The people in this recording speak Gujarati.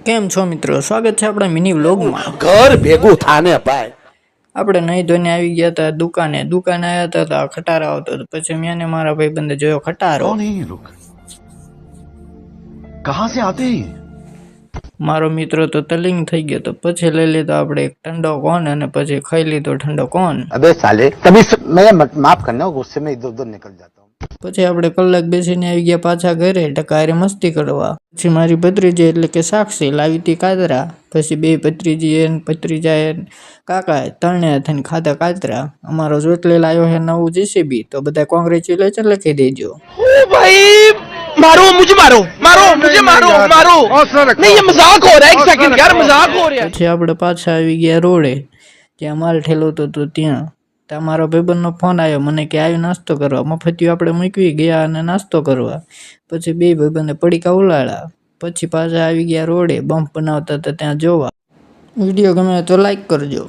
કેમ છો મિત્રો, સ્વાગત છે આપણા મિની વ્લોગમાં। ઘર ભેગું થાને ભાઈ। આપણે નહીં ધોઈને આવી ગયા હતા દુકાને આવ્યા હતા તો ખટારો આવતો હતો। પછી મેં ને મારા ભાઈબંધે જોયો ખટારો। कौन है ये लोग? कहां से आते हैं? મારો મિત્રો તો તલિંગ થઈ ગયો તો પછી લઈ લીધો આપણે એક ઠંડો કોન અને પછી ખાઈ લીધો ઠંડો કોન। अबे साले तभी मैं माफ करना गुस्से में इधर उधर निकल जाता हूँ। પછી આપણે કલાક બેસીને આવી ગયા પાછા ઘરે ટકારે મસ્તી કરવા। પછી મારી ભત્રીજી એટલે કે સાક્ષી લાવી હતી કાતરા। પછી બે ભત્રીજી ભત્રીજાએ કાકા ત્રણે થઈને ખાધા કાતરા। અમારો જોટલે લાવ્યો છે નવું જીસીબી, તો બધા કોંગ્રેચ્યુલેશન લખી દેજો। भाई मारो मुझे मारो मारो मुझे मारो मारो नहीं ये मजाक हो रहा है एक सेकंड यार मजाक हो रहा है। પછી આપણે પાછા આવી ગયા રોડે જ્યાં માલ ઠેલોતો હતો ત્યાં મારો ભાઈબંધનો ફોન આવ્યો મને કે આવ્યો નાસ્તો કરવા। મફતિયું આપણે મૂકવી ગયા અને નાસ્તો કરવા। પછી બે ભાઈબંધે પડીકા ઉલાળ્યા। પછી પાછા આવી ગયા રોડે બમ્પ બનાવતા હતા ત્યાં જોવા। વિડીયો ગમે તો લાઈક કરજો।